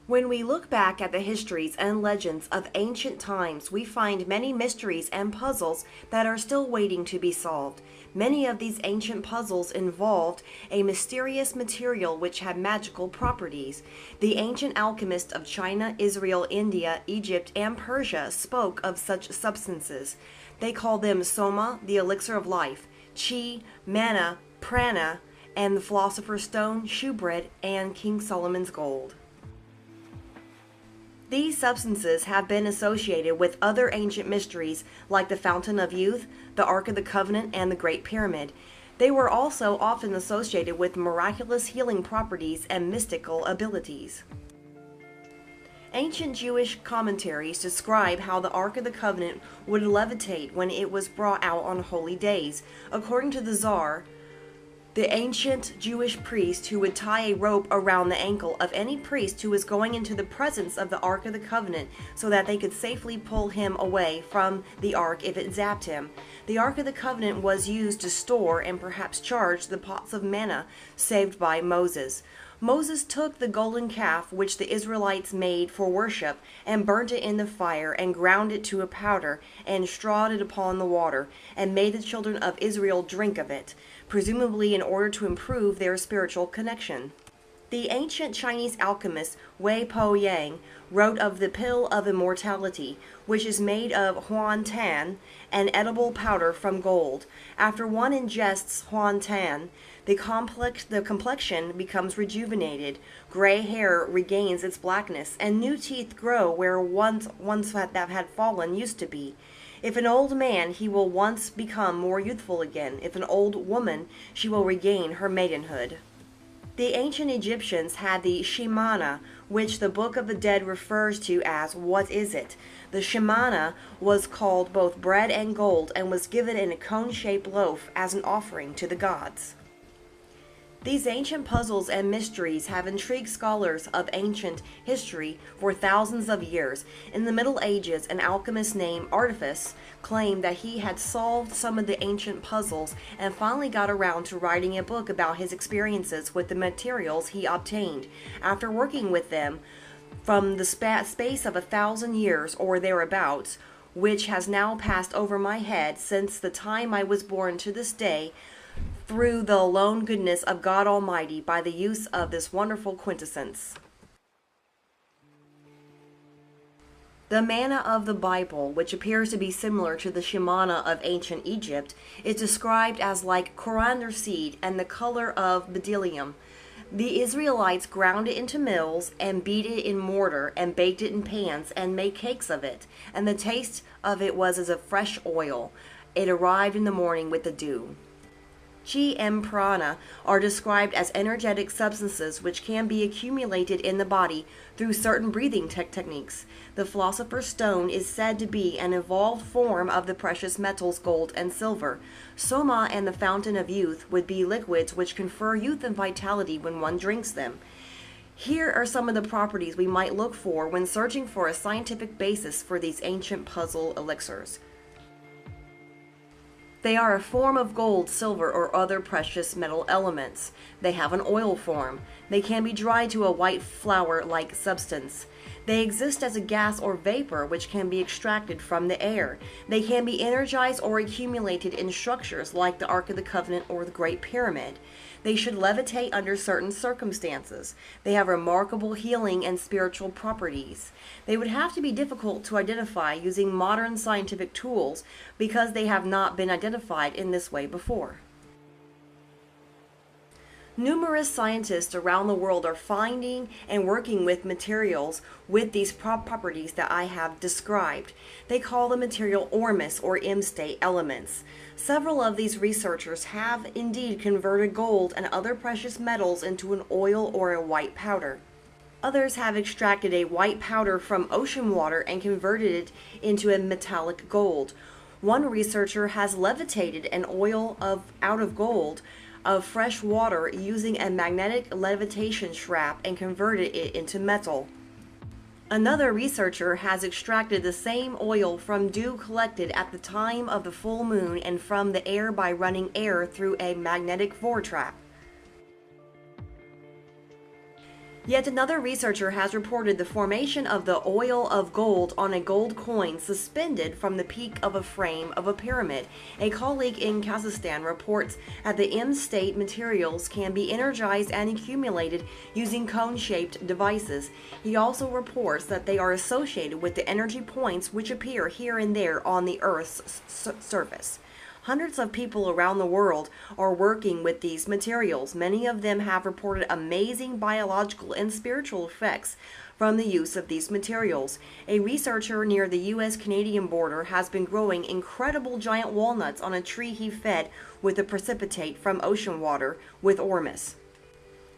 When we look back at the histories and legends of ancient times, we find many mysteries and puzzles that are still waiting to be solved. Many of these ancient puzzles involved a mysterious material which had magical properties. The ancient alchemists of China, Israel, India, Egypt, and Persia spoke of such substances. They called them soma, the elixir of life, chi, mana, prana, and the philosopher's stone, shewbread, and King Solomon's gold. These substances have been associated with other ancient mysteries like the Fountain of Youth, the Ark of the Covenant, and the Great Pyramid. They were also often associated with miraculous healing properties and mystical abilities. Ancient Jewish commentaries describe how the Ark of the Covenant would levitate when it was brought out on holy days. According to the Zohar, the ancient Jewish priest who would tie a rope around the ankle of any priest who was going into the presence of the Ark of the Covenant so that they could safely pull him away from the Ark if it zapped him. The Ark of the Covenant was used to store and perhaps charge the pots of manna saved by Moses. Moses took the golden calf which the Israelites made for worship and burnt it in the fire and ground it to a powder and strawed it upon the water and made the children of Israel drink of it, presumably in order to improve their spiritual connection. The ancient Chinese alchemist Wei Po Yang wrote of the pill of immortality, which is made of huan tan, an edible powder from gold. After one ingests huan tan, the complexion becomes rejuvenated, gray hair regains its blackness, and new teeth grow where ones that had fallen used to be. If an old man, he will once become more youthful again. If an old woman, she will regain her maidenhood. The ancient Egyptians had the Shemana, which the Book of the Dead refers to as what is it? The Shemana was called both bread and gold and was given in a cone-shaped loaf as an offering to the gods. These ancient puzzles and mysteries have intrigued scholars of ancient history for thousands of years. In the Middle Ages, an alchemist named Artephus claimed that he had solved some of the ancient puzzles and finally got around to writing a book about his experiences with the materials he obtained. After working with them from the space of 1,000 years or thereabouts, which has now passed over my head since the time I was born to this day, through the alone goodness of God Almighty by the use of this wonderful quintessence. The manna of the Bible, which appears to be similar to the Shemana of ancient Egypt, is described as like coriander seed and the color of bdellium. The Israelites ground it into mills and beat it in mortar and baked it in pans and made cakes of it, and the taste of it was as of fresh oil. It arrived in the morning with the dew. Chi and prana are described as energetic substances which can be accumulated in the body through certain breathing techniques. The philosopher's stone is said to be an evolved form of the precious metals gold and silver. Soma and the fountain of youth would be liquids which confer youth and vitality when one drinks them. Here are some of the properties we might look for when searching for a scientific basis for these ancient puzzle elixirs. They are a form of gold, silver, or other precious metal elements. They have an oil form. They can be dried to a white flour-like substance. They exist as a gas or vapor which can be extracted from the air. They can be energized or accumulated in structures like the Ark of the Covenant or the Great Pyramid. They should levitate under certain circumstances. They have remarkable healing and spiritual properties. They would have to be difficult to identify using modern scientific tools because they have not been identified in this way before. Numerous scientists around the world are finding and working with materials with these properties that I have described. They call the material Ormus or M-state elements. Several of these researchers have indeed converted gold and other precious metals into an oil or a white powder. Others have extracted a white powder from ocean water and converted it into a metallic gold. One researcher has levitated an oil out of gold of fresh water using a magnetic levitation strap and converted it into metal. Another researcher has extracted the same oil from dew collected at the time of the full moon and from the air by running air through a magnetic vortex. Yet another researcher has reported the formation of the oil of gold on a gold coin suspended from the peak of a frame of a pyramid. A colleague in Kazakhstan reports that the M-state materials can be energized and accumulated using cone-shaped devices. He also reports that they are associated with the energy points which appear here and there on the Earth's surface. Hundreds of people around the world are working with these materials. Many of them have reported amazing biological and spiritual effects from the use of these materials. A researcher near the US-Canadian border has been growing incredible giant walnuts on a tree he fed with the precipitate from ocean water with Ormus.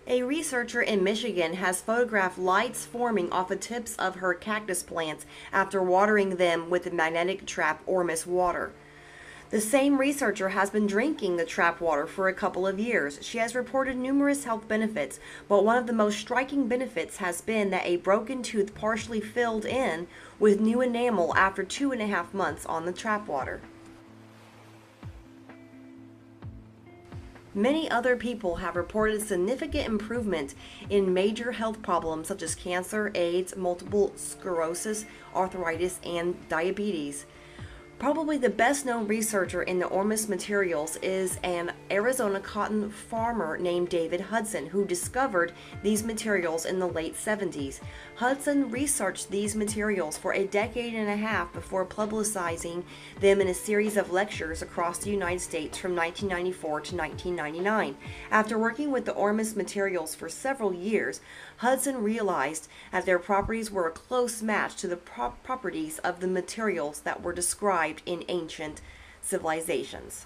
A researcher in Michigan has photographed lights forming off the tips of her cactus plants after watering them with the magnetic trap Ormus water. The same researcher has been drinking the trap water for a couple of years. She has reported numerous health benefits, but one of the most striking benefits has been that a broken tooth partially filled in with new enamel after 2.5 months on the trap water. Many other people have reported significant improvement in major health problems such as cancer, AIDS, multiple sclerosis, arthritis, and diabetes. Probably the best known researcher in the Ormus materials is an Arizona cotton farmer named David Hudson, who discovered these materials in the late 70s. Hudson researched these materials for a decade and a half before publicizing them in a series of lectures across the United States from 1994 to 1999. After working with the Ormus materials for several years, Hudson realized that their properties were a close match to the properties of the materials that were described in ancient civilizations.